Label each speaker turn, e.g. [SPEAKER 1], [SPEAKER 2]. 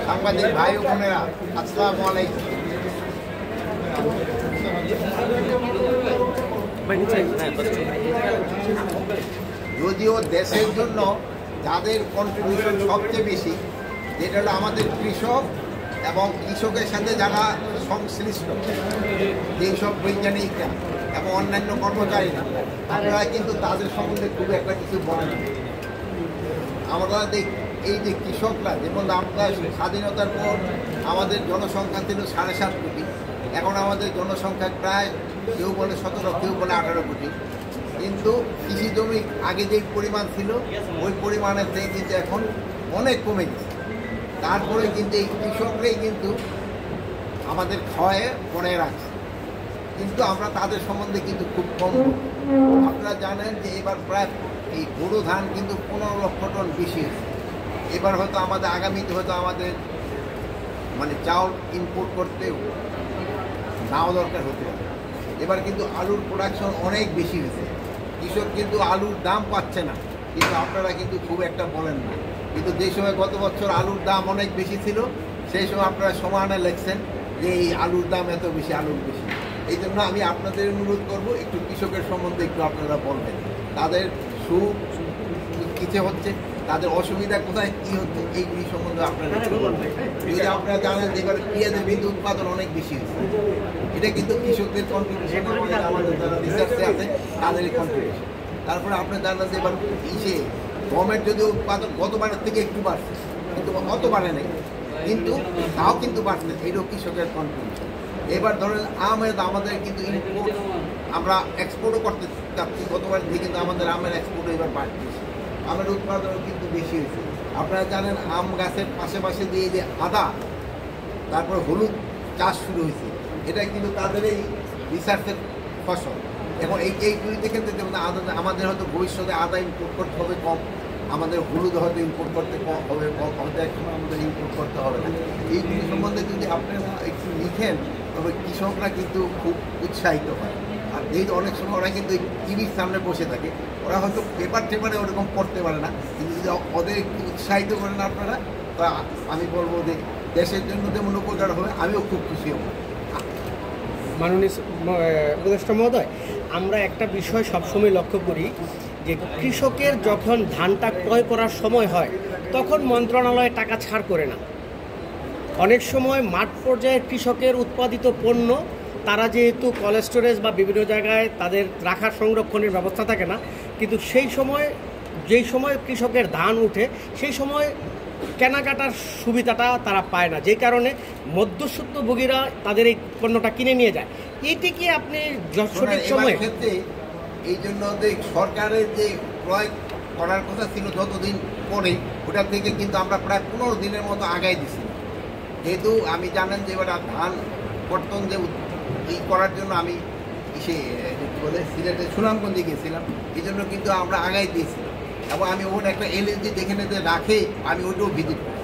[SPEAKER 1] সাংবাদিক ভাই ও বোনেরা, আসসালামু আলাইকুম। যদিও দেশের জন্য যাদের কন্ট্রিবিউশন সবচেয়ে বেশি, যেটা হলো আমাদের কৃষক এবং কৃষকের সাথে যারা সংশ্লিষ্ট যেসব বৈজ্ঞানিকরা এবং অন্যান্য কর্মচারীরা, আপনারা কিন্তু তাদের সম্বন্ধে খুব একটা কিছু বলেন না। আমরা এই যে কৃষকরা, যেমন আমরা স্বাধীনতার পর আমাদের জনসংখ্যা ছিল 7.5 কোটি, এখন আমাদের জনসংখ্যা প্রায় কেউ বলে 17, কেউ বলে 18 কোটি। কিন্তু কৃষি জমি আগে যে পরিমাণ ছিল ওই পরিমাণের থেকে কিন্তু এখন অনেক কমে গেছে। তারপরে কিন্তু এই কৃষকরাই কিন্তু আমাদের খাওয়ায় পরে রাখছে, কিন্তু আমরা তাদের সম্বন্ধে কিন্তু খুব কম। আপনারা জানেন যে এবার প্রায় এই বোরো ধান কিন্তু 15 লক্ষ টন বেশি হয়েছে। এবার হয়তো আমাদের আগামীতে হয়তো আমাদের মানে চাউল ইম্পোর্ট করতেও নাও দরকার হতে হবে। এবার কিন্তু আলুর প্রোডাকশন অনেক বেশি হয়েছে, কৃষক কিন্তু আলুর দাম পাচ্ছে না, কিন্তু আপনারা কিন্তু খুব একটা বলেন না। কিন্তু যে সময় গত বছর আলুর দাম অনেক বেশি ছিল, সেই সময় আপনারা সমানে লিখছেন যে এই আলুর দাম এত বেশি, আলুর বেশি। এই জন্য আমি আপনাদের অনুরোধ করব, একটু কৃষকের সম্বন্ধে একটু আপনারা বলবেন, তাদের সুখ কিসে হচ্ছে, তাদের অসুবিধা কোথায় কী হচ্ছে, এইগুলি সম্বন্ধে আপনারা একটু বলবেন। যদি আপনারা জানেন যে এবার পেঁয়াজের বিদ্যুৎ উৎপাদন অনেক বেশি হয়েছে, এটা কিন্তু কৃষকদের কন্ট্রিবিউশন, আমাদের যারা রিসার্চে আছে তাদেরই কন্ট্রিবিউশন। তারপরে আপনারা জানেন যে এবার গমের যদি উৎপাদন গতবারের থেকে একটু বাড়ছে, কিন্তু অত বাড়ে নেই, কিন্তু তাও কিন্তু বাড়ছে, এটাও কৃষকের কন্ট্রিবিউশন। এবার ধরেন আমের আমাদের কিন্তু ইম্পোর্ট, আমরা এক্সপোর্টও করতে চাচ্ছি গতবার থেকে, কিন্তু আমাদের আমের এক্সপোর্টও এবার বাড়তেছে, আমের উৎপাদনও কিন্তু বেশি হয়েছে। আপনারা জানেন আম গাছের পাশে দিয়ে যে আদা, তারপর হলুদ চাষ শুরু হয়েছে, এটা কিন্তু তাদের এই রিসার্চের ফসল। এখন এইগুলি থেকে আমাদের হয়তো ভবিষ্যতে আদা ইম্পোর্ট করতে হবে কম, আমাদের হলুদ হয়তো ইম্পোর্ট করতে কম হবে, হয়তো একসময় আমাদের ইম্পোর্ট করতে হবে না। এইগুলি সম্বন্ধে যদি আপনারা একটু লিখেন, তবে কৃষকরা কিন্তু খুব উৎসাহিত হয়। আর এই অনেক সময় ওরা কিন্তু টিভির সামনে বসে থাকে, ওরা হয়তো পেপারে ওরকম পড়তে পারে না, কিন্তু যদি ওদের একটু উৎসাহিত করেন আপনারা, তা আমি বলবো যে দেশের জন্য যেমন উপকার হবে, আমিও খুব খুশি হব।
[SPEAKER 2] মাননীয় উপদেষ্টা মহোদয়, আমরা একটা বিষয় সবসময় লক্ষ্য করি যে কৃষকের যখন ধানটা ক্রয় করার সময় হয়, তখন মন্ত্রণালয় টাকা ছাড় করে না। অনেক সময় মাঠ পর্যায়ে কৃষকের উৎপাদিত পণ্য তারা যেহেতু কোল্ড স্টোরেজ বা বিভিন্ন জায়গায় তাদের রাখার সংরক্ষণের ব্যবস্থা থাকে না, কিন্তু যেই সময় কৃষকের ধান উঠে সেই সময় কেনাকাটার সুবিধাটা তারা পায় না, যেই কারণে মধ্যস্বত্বভোগীরা তাদের এই পণ্যটা কিনে নিয়ে যায়। এটি কি আপনি সঠিক সময়
[SPEAKER 1] ক্ষেত্রে এই জন্য সরকারের যে ক্রয় করার কথা ছিল যতদিন পরে, ওটা থেকে কিন্তু আমরা প্রায় 15 দিনের মতো আগাই দিছি। যেহেতু আমি জানেন যে এবার ধান কর্তন যে করার জন্য আমি সিলেটে সুনামগঞ্জে গিয়েছিলাম, এই জন্য কিন্তু আমরা আগাই দিয়েছিলাম, এবং আমি ওখানে একটা এলএসডি যেখানে রাখে আমি ওইটাও ভিজিট করি।